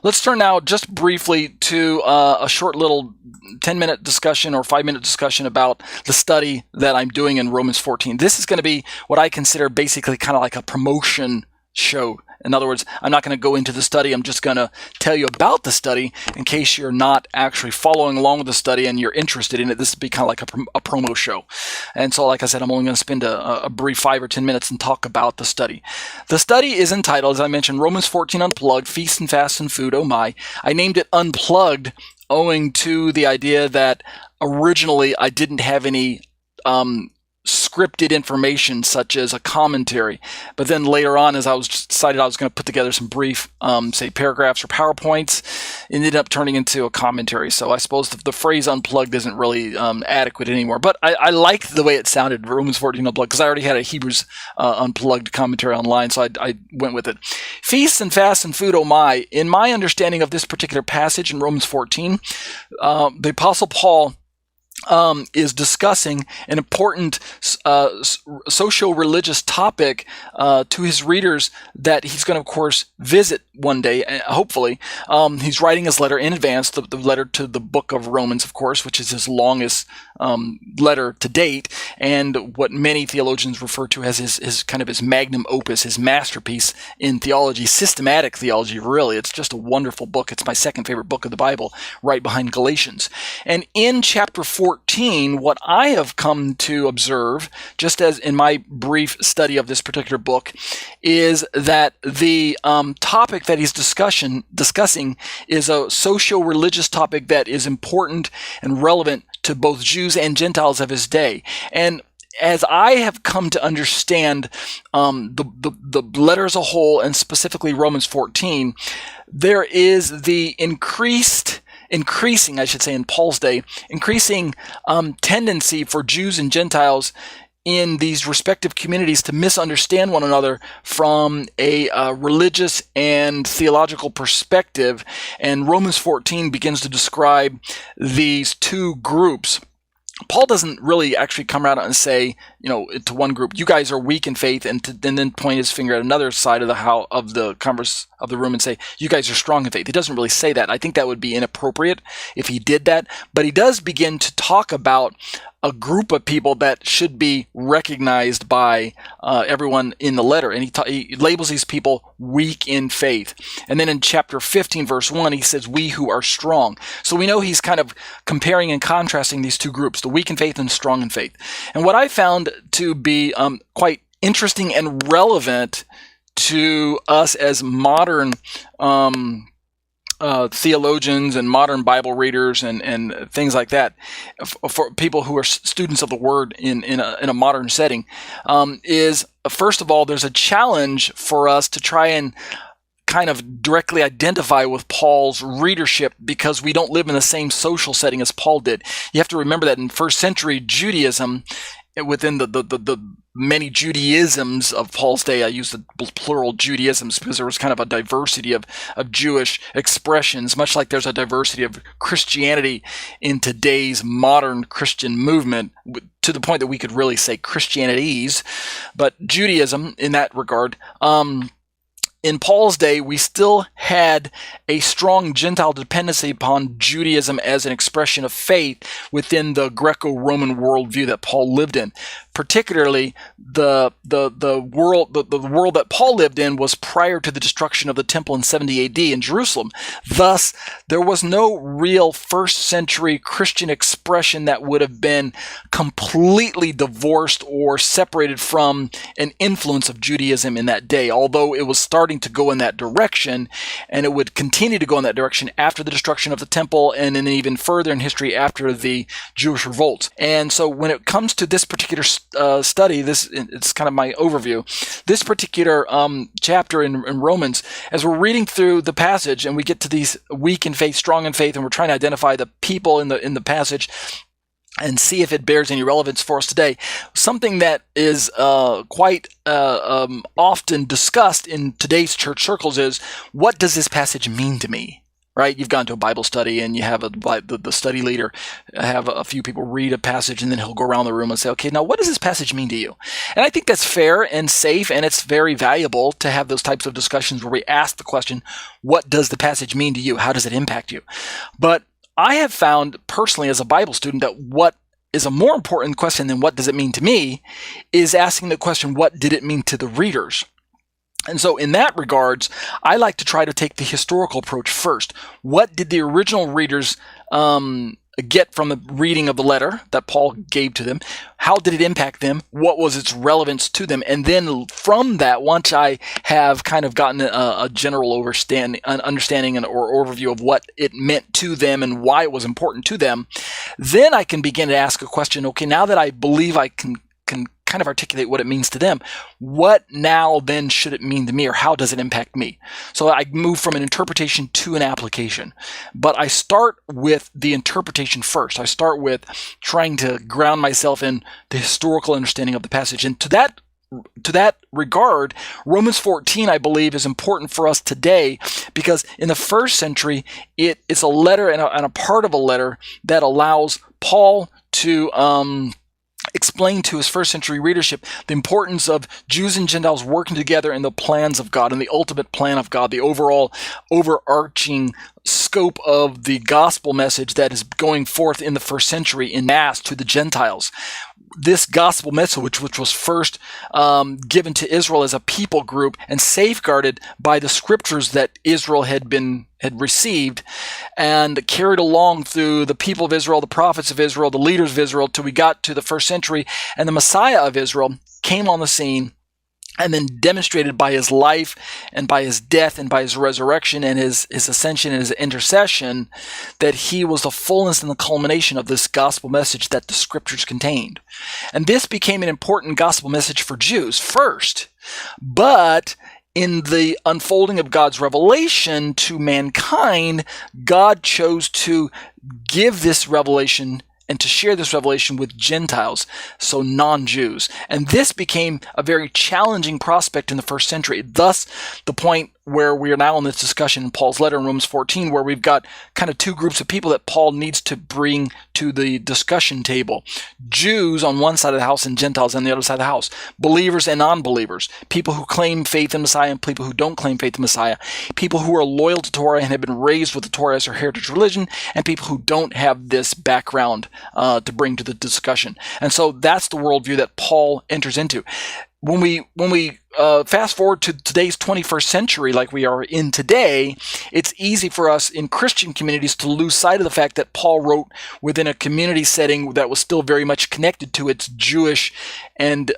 Let's turn now just briefly to a short little 10-minute discussion or 5-minute discussion about the study that I'm doing in Romans 14. This is going to be what I consider basically kind of like a promotion show. In other words, I'm not going to go into the study. I'm just going to tell you about the study in case you're not actually following along with the study and you're interested in it. This would be kind of like a promo show. And so, like I said, I'm only going to spend a brief 5 or 10 minutes and talk about the study. The study is entitled, as I mentioned, Romans 14 Unplugged, Feast and Fast and Food, oh my. I named it Unplugged owing to the idea that originally I didn't have any scripted information such as a commentary. But then later on, as I was decided I was going to put together some brief, say, paragraphs or PowerPoints, it ended up turning into a commentary. So I suppose the phrase unplugged isn't really adequate anymore. But I liked the way it sounded, Romans 14 Unplugged, because I already had a Hebrews Unplugged commentary online, so I went with it. Feasts and fasts and food, oh my. In my understanding of this particular passage in Romans 14, the Apostle Paul is discussing an important socio-religious topic to his readers that he's going to, of course, visit one day, hopefully. He's writing his letter in advance, the letter to the book of Romans, of course, which is his longest letter to date, and what many theologians refer to as his kind of his magnum opus, his masterpiece in theology, systematic theology, really. It's just a wonderful book. It's my second favorite book of the Bible, right behind Galatians. And in chapter 14, what I have come to observe, just as in my brief study of this particular book, is that the topic that he's discussing is a socio-religious topic that is important and relevant to both Jews and Gentiles of his day. And as I have come to understand the letter as a whole, and specifically Romans 14, there is the increasing, I should say, in Paul's day, increasing tendency for Jews and Gentiles in these respective communities to misunderstand one another from a religious and theological perspective. And Romans 14 begins to describe these two groups. Paul doesn't really actually come out and say, to one group, you guys are weak in faith, and then point his finger at another side of the room and say, you guys are strong in faith. He doesn't really say that. I think that would be inappropriate if he did that. But he does begin to talk about a group of people that should be recognized by everyone in the letter. And he labels these people weak in faith. And then in chapter 15, verse 1, he says, we who are strong. So we know he's kind of comparing and contrasting these two groups, the weak in faith and strong in faith. And what I found to be quite interesting and relevant to us as modern theologians and modern Bible readers and things like that, for people who are students of the Word in a modern setting, is, first of all, there's a challenge for us to try and kind of directly identify with Paul's readership because we don't live in the same social setting as Paul did. You have to remember that in first century Judaism, within the many Judaisms of Paul's day, I use the plural Judaisms because there was kind of a diversity of Jewish expressions, much like there's a diversity of Christianity in today's modern Christian movement, to the point that we could really say Christianities. But Judaism, in that regard, in Paul's day, we still had a strong Gentile dependency upon Judaism as an expression of faith within the Greco-Roman worldview that Paul lived in. Particularly, the world that Paul lived in was prior to the destruction of the temple in 70 AD in Jerusalem. Thus, there was no real first century Christian expression that would have been completely divorced or separated from an influence of Judaism in that day, although it was starting to go in that direction, and it would continue to go in that direction after the destruction of the temple, and then even further in history after the Jewish revolts. And so when it comes to this particular study, it's kind of my overview. This particular chapter in Romans, as we're reading through the passage and we get to these weak in faith, strong in faith, and we're trying to identify the people in the passage and see if it bears any relevance for us today. Something that is quite often discussed in today's church circles is, what does this passage mean to me? right? You've gone to a Bible study and you have the study leader have a few people read a passage, and then he'll go around the room and say, okay, now what does this passage mean to you? And I think that's fair and safe, and it's very valuable to have those types of discussions where we ask the question, what does the passage mean to you? How does it impact you? But I have found personally as a Bible student that what is a more important question than what does it mean to me is asking the question, what did it mean to the readers? And so in that regards, I like to try to take the historical approach first. What did the original readers get from the reading of the letter that Paul gave to them? How did it impact them? What was its relevance to them? And then from that, once I have kind of gotten a general understanding or overview of what it meant to them and why it was important to them, then I can begin to ask a question, okay, now that I believe I can kind of articulate what it means to them, what now then should it mean to me, or how does it impact me? So I move from an interpretation to an application. But I start with the interpretation first. I start with trying to ground myself in the historical understanding of the passage. And to that regard, Romans 14, I believe, is important for us today because in the first century, it's a letter and a part of a letter that allows Paul to explain to his first century readership the importance of Jews and Gentiles working together in the plans of God and the ultimate plan of God, the overall overarching scope of the gospel message that is going forth in the first century in mass to the Gentiles. This gospel message, which was first given to Israel as a people group and safeguarded by the scriptures that Israel had received and carried along through the people of Israel, the prophets of Israel, the leaders of Israel, till we got to the first century, and the Messiah of Israel came on the scene and then demonstrated by his life and by his death and by his resurrection and his ascension and his intercession that he was the fullness and the culmination of this gospel message that the scriptures contained. And this became an important gospel message for Jews first, but in the unfolding of God's revelation to mankind, God chose to give this revelation and to share this revelation with Gentiles, so non-Jews. And this became a very challenging prospect in the first century. Thus, the point where we are now in this discussion in Paul's letter in Romans 14, where we've got kind of two groups of people that Paul needs to bring to the discussion table. Jews on one side of the house and Gentiles on the other side of the house. Believers and non-believers. People who claim faith in Messiah and people who don't claim faith in Messiah. People who are loyal to Torah and have been raised with the Torah as their heritage religion, and people who don't have this background to bring to the discussion. And so that's the worldview that Paul enters into. When we fast forward to today's 21st century, like we are in today, it's easy for us in Christian communities to lose sight of the fact that Paul wrote within a community setting that was still very much connected to its Jewish and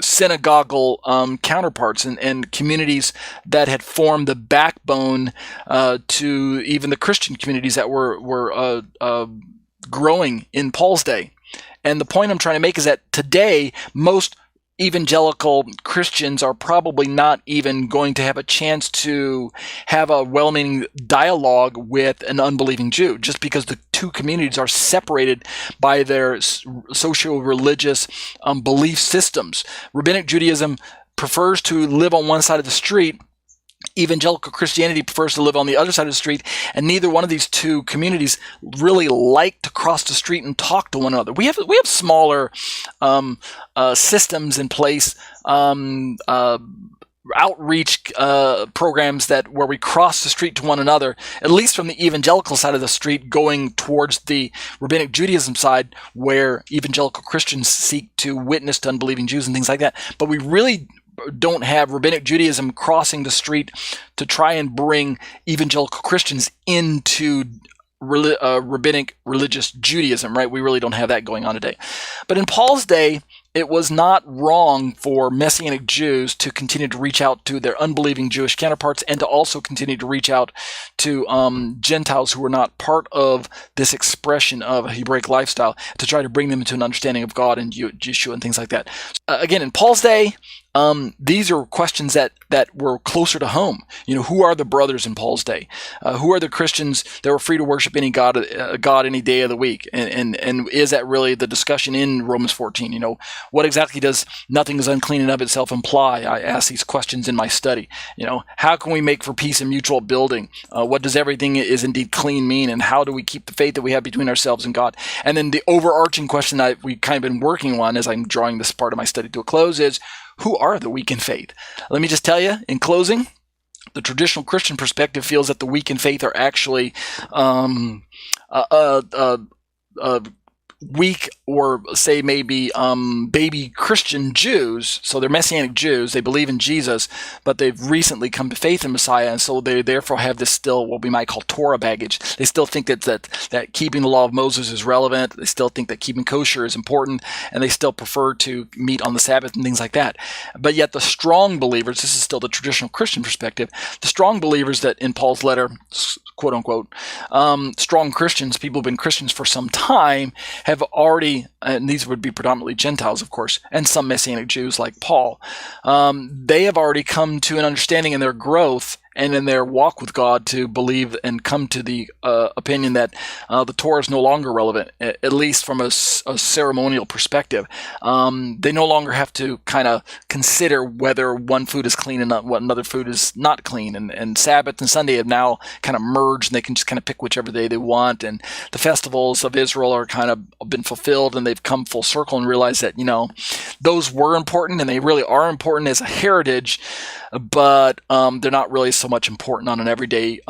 synagogal counterparts and communities that had formed the backbone to even the Christian communities that were growing in Paul's day. And the point I'm trying to make is that today, most evangelical Christians are probably not even going to have a chance to have a well-meaning dialogue with an unbelieving Jew, just because the two communities are separated by their socio-religious belief systems. Rabbinic Judaism prefers to live on one side of the street. Evangelical Christianity prefers to live on the other side of the street, and neither one of these two communities really like to cross the street and talk to one another. We have smaller systems in place, outreach programs where we cross the street to one another, at least from the evangelical side of the street, going towards the Rabbinic Judaism side, where evangelical Christians seek to witness to unbelieving Jews and things like that. But we really don't have Rabbinic Judaism crossing the street to try and bring evangelical Christians into Rabbinic religious Judaism, right? We really don't have that going on today. But in Paul's day, it was not wrong for Messianic Jews to continue to reach out to their unbelieving Jewish counterparts and to also continue to reach out to Gentiles who were not part of this expression of a Hebraic lifestyle, to try to bring them into an understanding of God and Yeshua and things like that. Again, in Paul's day, these are questions that were closer to home. Who are the brothers in Paul's day? Who are the Christians that were free to worship any God any day of the week? And is that really the discussion in Romans 14? What exactly does nothing is unclean in of itself imply? I ask these questions in my study. How can we make for peace and mutual building? What does everything is indeed clean mean? And how do we keep the faith that we have between ourselves and God? And then the overarching question that we kind of been working on as I'm drawing this part of my study to a close is, who are the weak in faith? Let me just tell you, in closing, the traditional Christian perspective feels that the weak in faith are actually weak, or say maybe baby Christian Jews. So they're Messianic Jews. They believe in Jesus, but they've recently come to faith in Messiah, and so they therefore have this still what we might call Torah baggage. They still think that keeping the law of Moses is relevant. They still think that keeping kosher is important, and they still prefer to meet on the Sabbath and things like that. But yet the strong believers, this is still the traditional Christian perspective, the strong believers that in Paul's letter, quote unquote, strong Christians, people who've been Christians for some time, have already, and these would be predominantly Gentiles, of course, and some Messianic Jews like Paul, they have already come to an understanding in their growth and in their walk with God to believe and come to the opinion that the Torah is no longer relevant, at least from a ceremonial perspective. They no longer have to kind of consider whether one food is clean and not what another food is not clean. And Sabbath and Sunday have now kind of merged, and they can just kind of pick whichever day they want. And the festivals of Israel are kind of been fulfilled, and they've come full circle and realized that, those were important, and they really are important as a heritage, but they're not really so much important on an everyday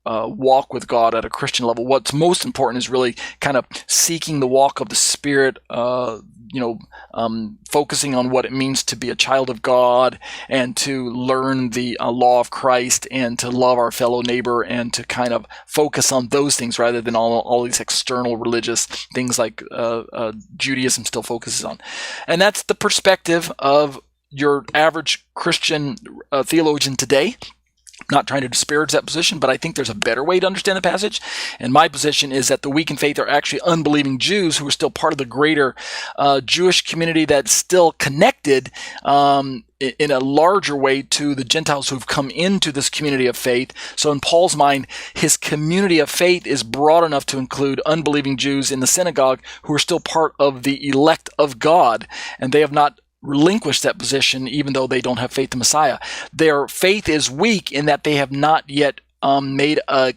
walk with God at a Christian level. What's most important is really kind of seeking the walk of the Spirit, focusing on what it means to be a child of God and to learn the law of Christ and to love our fellow neighbor and to kind of focus on those things rather than all these external religious things like Judaism still focuses on. And that's the perspective of your average Christian theologian today. Not trying to disparage that position, but I think there's a better way to understand the passage. And my position is that the weak in faith are actually unbelieving Jews who are still part of the greater Jewish community that's still connected in a larger way to the Gentiles who've come into this community of faith. So in Paul's mind, his community of faith is broad enough to include unbelieving Jews in the synagogue who are still part of the elect of God, and they have not relinquish that position even though they don't have faith in Messiah. Their faith is weak in that they have not yet made a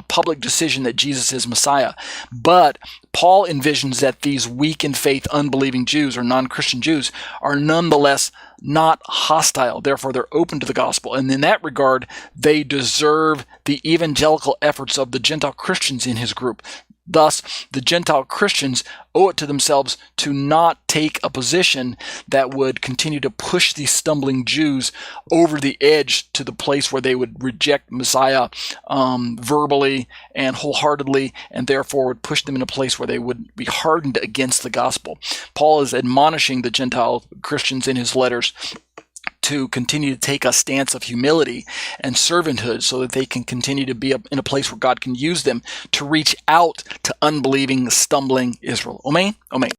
public decision that Jesus is Messiah. But Paul envisions that these weak in faith, unbelieving Jews or non-Christian Jews are nonetheless not hostile. Therefore, they're open to the gospel. And in that regard, they deserve the evangelical efforts of the Gentile Christians in his group. Thus, the Gentile Christians owe it to themselves to not take a position that would continue to push these stumbling Jews over the edge to the place where they would reject Messiah verbally and wholeheartedly, and therefore would push them in a place where they would be hardened against the gospel. Paul is admonishing the Gentile Christians in his letters to continue to take a stance of humility and servanthood so that they can continue to be in a place where God can use them to reach out to unbelieving, stumbling Israel. Amen? Amen.